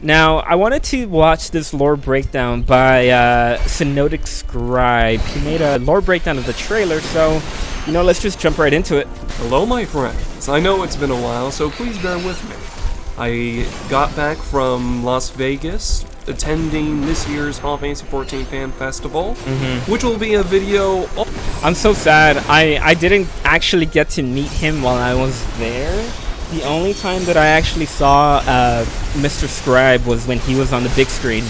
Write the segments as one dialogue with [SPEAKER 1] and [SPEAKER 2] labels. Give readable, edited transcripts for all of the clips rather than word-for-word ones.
[SPEAKER 1] Now, I wanted to watch this lore breakdown by Synodic Scribe. He made a lore breakdown of the trailer, so, let's just jump right into it.
[SPEAKER 2] Hello, my friends. I know it's been a while, so please bear with me. I got back from Las Vegas, attending this year's Final Fantasy XIV Fan Festival, which will be a video...
[SPEAKER 1] I'm so sad. I didn't actually get to meet him while I was there. The only time that I actually saw Mr. Scribe was when he was on the big screen,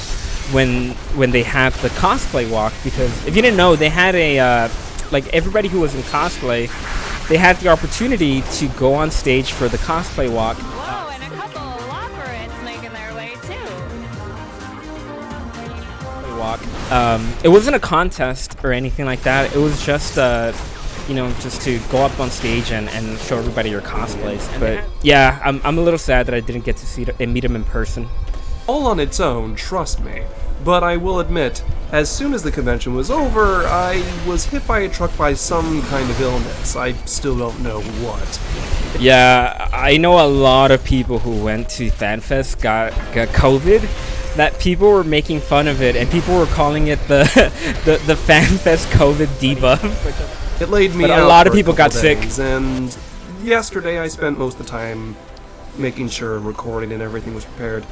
[SPEAKER 1] when they had the cosplay walk. Because if you didn't know, they had a everybody who was in cosplay, they had the opportunity to go on stage for the cosplay walk.
[SPEAKER 3] Whoa, and a couple of Lockerites making their way too.
[SPEAKER 1] Walk. It wasn't a contest or anything like that. It was just just to go up on stage and show everybody your cosplays. But yeah, I'm a little sad that I didn't get to see and meet him in person.
[SPEAKER 2] All on its own, trust me. But I will admit, as soon as the convention was over, I was hit by a truck by some kind of illness. I still don't know what.
[SPEAKER 1] Yeah, I know a lot of people who went to FanFest got COVID. That people were making fun of it, and people were calling it the FanFest COVID debuff.
[SPEAKER 2] It laid me
[SPEAKER 1] but
[SPEAKER 2] out
[SPEAKER 1] a lot of
[SPEAKER 2] for
[SPEAKER 1] people got sick.
[SPEAKER 2] And yesterday I spent most of the time making sure recording and everything was prepared.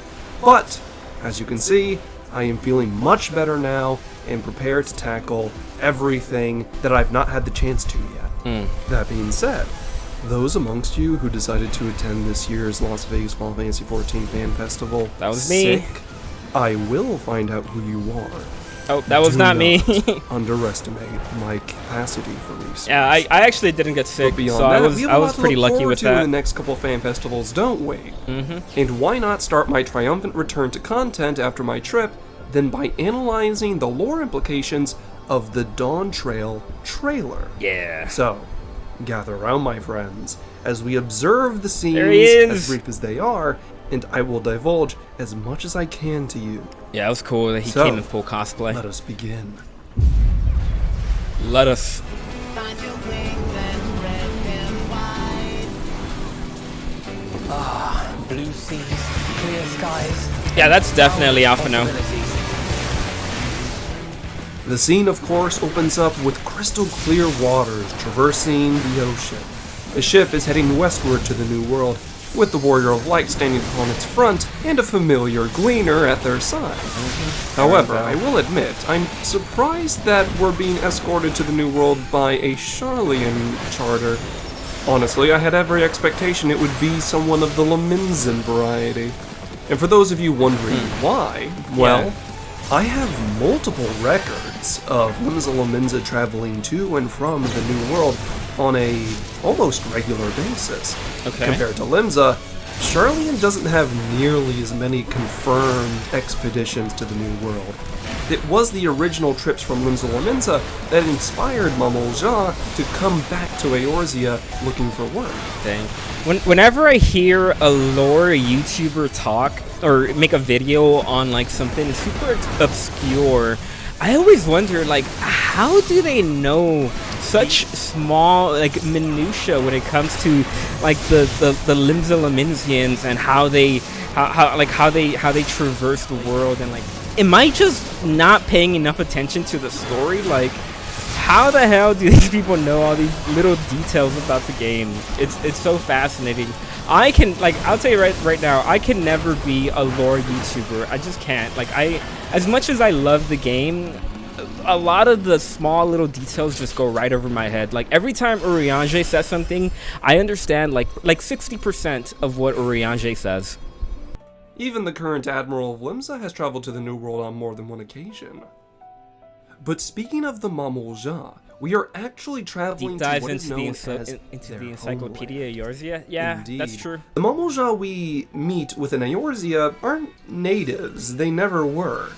[SPEAKER 2] But, as you can see, I am feeling much better now and prepared to tackle everything that I've not had the chance to yet. That being said, those amongst you who decided to attend this year's Las Vegas Final Fantasy XIV Fan Festival,
[SPEAKER 1] that was me.
[SPEAKER 2] Sick, I will find out who you are.
[SPEAKER 1] Oh, that was not me.
[SPEAKER 2] Underestimate my capacity for research.
[SPEAKER 1] Yeah, I actually didn't get sick, so I was pretty lucky with that.
[SPEAKER 2] In the next couple fan festivals, don't we? And why not start my triumphant return to content after my trip, than by analyzing the lore implications of the DawnTrail trailer?
[SPEAKER 1] Yeah.
[SPEAKER 2] So, gather around, my friends, as we observe the scenes, as brief as they are, and I will divulge as much as I can to you.
[SPEAKER 1] Yeah, it was cool that he came in full cosplay.
[SPEAKER 2] Let us begin.
[SPEAKER 1] Let us.
[SPEAKER 4] Find your wings and spread them wide.
[SPEAKER 5] Blue seas, clear skies.
[SPEAKER 1] Yeah, that's definitely Alphano.
[SPEAKER 2] The scene, of course, opens up with crystal clear waters traversing the ocean. The ship is heading westward to the New World, with the Warrior of Light standing upon its front and a familiar Gleaner at their side. However, I will admit, I'm surprised that we're being escorted to the New World by a Charlian charter. Honestly, I had every expectation it would be someone of the Laminzan variety. And for those of you wondering why, well, I have multiple records of Laminza traveling to and from the New World on a almost regular basis. Compared to Limza, Charlian doesn't have nearly as many confirmed expeditions to the New World. It was the original trips from Laminza that inspired Mamolja to come back to Eorzea looking for work.
[SPEAKER 1] Dang. Whenever I hear a lore YouTuber talk or make a video on like something super obscure, I always wonder, like, how do they know such small, like, minutia when it comes to, like, the Limza Laminzians and how they traverse the world, and like, am I just not paying enough attention to the story? Like, how the hell do these people know all these little details about the game? It's so fascinating. I can, like, I'll tell you right now, I can never be a lore YouTuber. I just can't. Like, as much as I love the game, a lot of the small little details just go right over my head. Like, every time Urianger says something, I understand like 60% of what Urianger says.
[SPEAKER 2] Even the current Admiral of Limza has traveled to the New World on more than one occasion. But speaking of the Mamolja, we are actually traveling to what is known as
[SPEAKER 1] into the Encyclopedia Eorzea. Yeah,
[SPEAKER 2] Indeed.
[SPEAKER 1] That's true.
[SPEAKER 2] The Mamolja we meet within Eorzea aren't natives. They never were.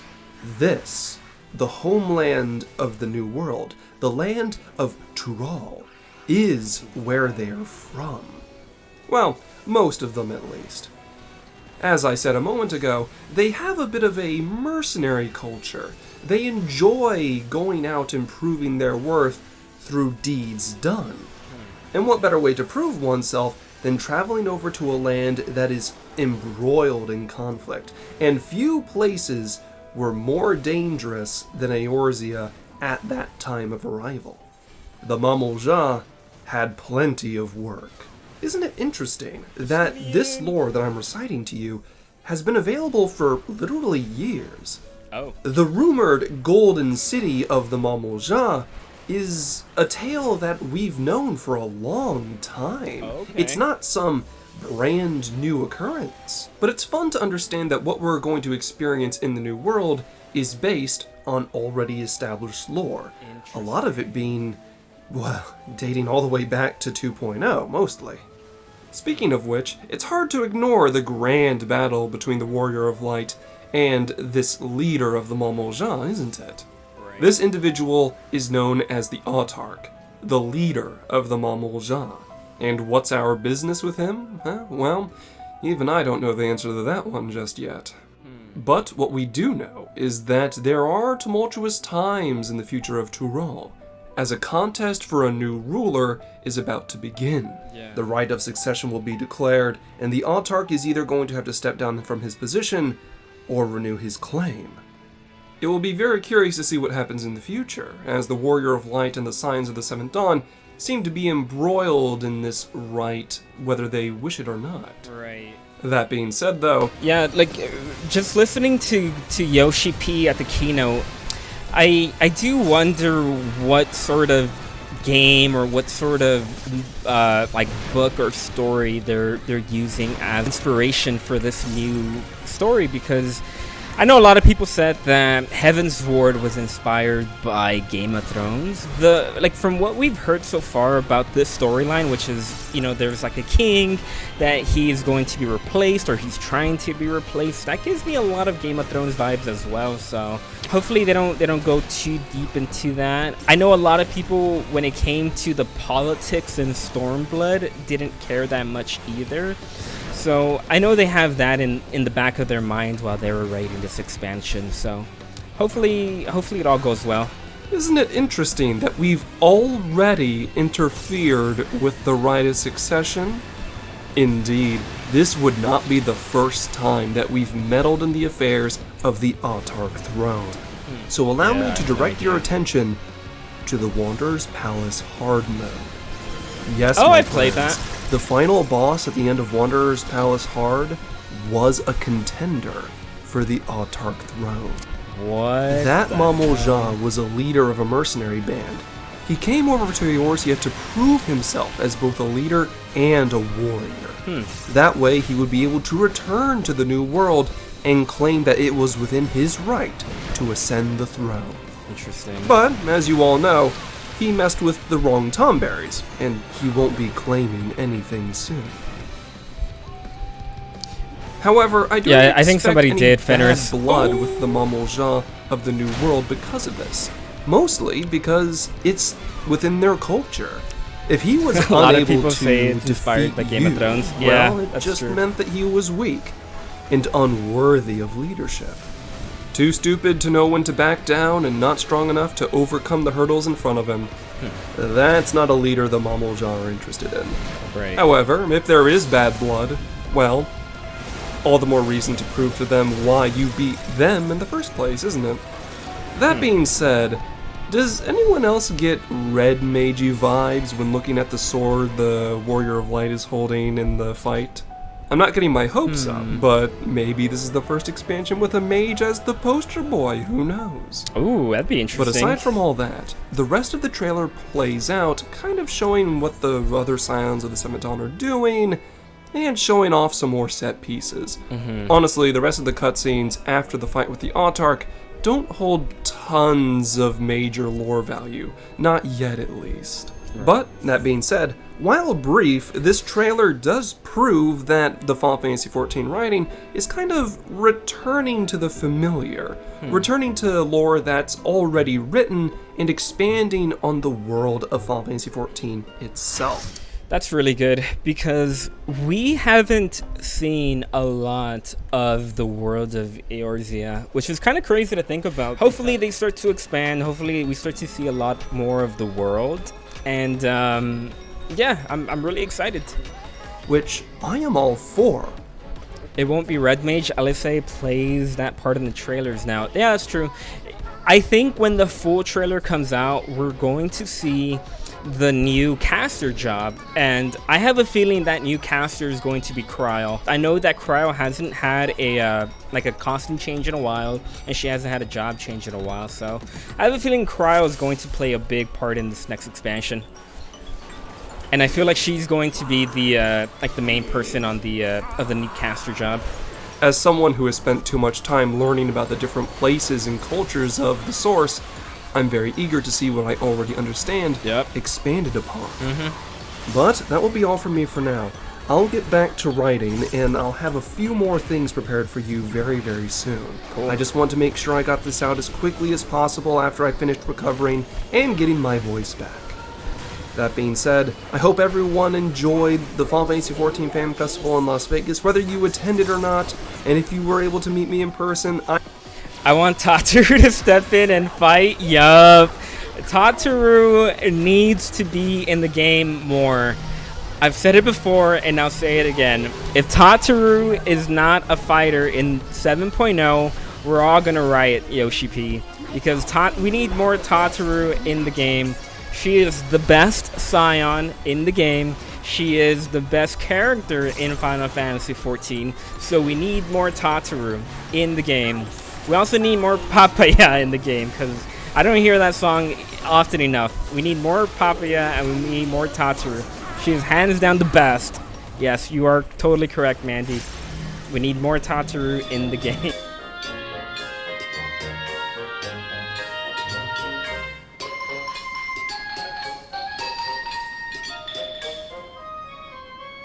[SPEAKER 2] This, the homeland of the New World, the land of Tural, is where they're from. Well, most of them at least. As I said a moment ago, they have a bit of a mercenary culture. They enjoy going out and proving their worth through deeds done. And what better way to prove oneself than traveling over to a land that is embroiled in conflict, and few places were more dangerous than Eorzea at that time of arrival. The Mamoja had plenty of work. Isn't it interesting that this lore that I'm reciting to you has been available for literally years?
[SPEAKER 1] Oh.
[SPEAKER 2] The rumored Golden City of the Mamoja is a tale that we've known for a long time.
[SPEAKER 1] Okay.
[SPEAKER 2] It's not some brand new occurrence, but it's fun to understand that what we're going to experience in the new world is based on already established lore. A lot of it being, well, dating all the way back to 2.0, mostly. Speaking of which, it's hard to ignore the grand battle between the Warrior of Light and this leader of the Mamoja, isn't it?
[SPEAKER 1] Right.
[SPEAKER 2] This individual is known as the Autarch, the leader of the Mamoja. And what's our business with him? Well, even I don't know the answer to that one just yet. But what we do know is that there are tumultuous times in the future of Tural, as a contest for a new ruler is about to begin.
[SPEAKER 1] Yeah.
[SPEAKER 2] The right of succession will be declared, and the Autarch is either going to have to step down from his position or renew his claim. It will be very curious to see what happens in the future, as the Warrior of Light and the Signs of the Seventh Dawn seem to be embroiled in this right, whether they wish it or not.
[SPEAKER 1] Right.
[SPEAKER 2] That being said, though,
[SPEAKER 1] Yeah, like, just listening to Yoshi P at the keynote, I do wonder what sort of game or what sort of like book or story they're using as inspiration for this new story, because I know a lot of people said that Heaven's Ward was inspired by Game of Thrones. From what we've heard so far about this storyline, which is, there's like a king that he is going to be replaced, or he's trying to be replaced. That gives me a lot of Game of Thrones vibes as well. So hopefully they don't go too deep into that. I know a lot of people, when it came to the politics in Stormblood, didn't care that much either. So I know they have that in the back of their mind while they were writing this expansion. So hopefully it all goes well.
[SPEAKER 2] isn't it interesting that we've already interfered with the right of succession? Indeed, this would not be the first time that we've meddled in the affairs of the Autarch throne. So allow me to direct your attention to the Wanderer's Palace hard mode. Yes, my
[SPEAKER 1] I've played
[SPEAKER 2] friends,
[SPEAKER 1] that.
[SPEAKER 2] the final boss at the end of Wanderer's Palace hard was a contender for the Autarch throne.
[SPEAKER 1] What?
[SPEAKER 2] That Mamoja was a leader of a mercenary band. He came over to Eorzea to prove himself as both a leader and a warrior. That way he would be able to return to the New World and claim that it was within his right to ascend the throne.
[SPEAKER 1] Interesting.
[SPEAKER 2] But, as you all know, he messed with the wrong tomberries, and he won't be claiming anything soon. However, I do
[SPEAKER 1] I think somebody did,
[SPEAKER 2] bad
[SPEAKER 1] Fenris.
[SPEAKER 2] blood with the Mamoja of the New World because of this. Mostly because it's within their culture. If he was
[SPEAKER 1] A lot of
[SPEAKER 2] unable
[SPEAKER 1] people
[SPEAKER 2] to
[SPEAKER 1] say it's inspired by
[SPEAKER 2] defeat
[SPEAKER 1] Game of
[SPEAKER 2] you,
[SPEAKER 1] Thrones. Yeah,
[SPEAKER 2] well, it
[SPEAKER 1] that's
[SPEAKER 2] just
[SPEAKER 1] true.
[SPEAKER 2] meant that he was weak and unworthy of leadership. Too stupid to know when to back down and not strong enough to overcome the hurdles in front of him. That's not a leader the Mamoja are interested in.
[SPEAKER 1] Right.
[SPEAKER 2] However, if there is bad blood, well, all the more reason to prove to them why you beat them in the first place, isn't it? That being said, does anyone else get red magey vibes when looking at the sword the Warrior of Light is holding in the fight? I'm not getting my hopes up, but maybe this is the first expansion with a mage as the poster boy, who knows?
[SPEAKER 1] Ooh, that'd be interesting.
[SPEAKER 2] But aside from all that, the rest of the trailer plays out, kind of showing what the other Scions of the Seventh Dawn are doing, and showing off some more set pieces. Honestly, the rest of the cutscenes after the fight with the Autarch don't hold tons of major lore value, not yet at least. But, that being said, while brief, this trailer does prove that the Final Fantasy XIV writing is kind of returning to the familiar, returning to lore that's already written and expanding on the world of Final Fantasy XIV itself.
[SPEAKER 1] That's really good, because we haven't seen a lot of the world of Eorzea, which is kind of crazy to think about. Hopefully they start to expand. Hopefully we start to see a lot more of the world. And yeah, I'm really excited.
[SPEAKER 2] which I am all for.
[SPEAKER 1] It won't be Red Mage. LSA plays that part in the trailers now. Yeah, that's true. I think when the full trailer comes out, we're going to see the new caster job, and I have a feeling that new caster is going to be Cryo. I know that Cryo hasn't had a like a costume change in a while, and she hasn't had a job change in a while, so I have a feeling Cryo is going to play a big part in this next expansion. And I feel like she's going to be the like the main person on the of the new caster job.
[SPEAKER 2] As someone who has spent too much time learning about the different places and cultures of the source, I'm very eager to see what I already understand expanded upon. But that will be all from me for now. I'll get back to writing, and I'll have a few more things prepared for you very, very soon. Cool. I just want to make sure I got this out as quickly as possible after I finished recovering and getting my voice back. That being said, I hope everyone enjoyed the Final Fantasy XIV Fan Festival in Las Vegas, whether you attended or not, and if you were able to meet me in person,
[SPEAKER 1] I want Tataru to step in and fight. Yup. Tataru needs to be in the game more. I've said it before, and I'll say it again. If Tataru is not a fighter in 7.0, we're all gonna riot, Yoshi P. Because we need more Tataru in the game. She is the best Scion in the game. She is the best character in Final Fantasy XIV. So we need more Tataru in the game. We also need more Papaya in the game, because I don't hear that song often enough. We need more Papaya and we need more Tataru. She is hands down the best. Yes, you are totally correct, Mandy. We need more Tataru in the game.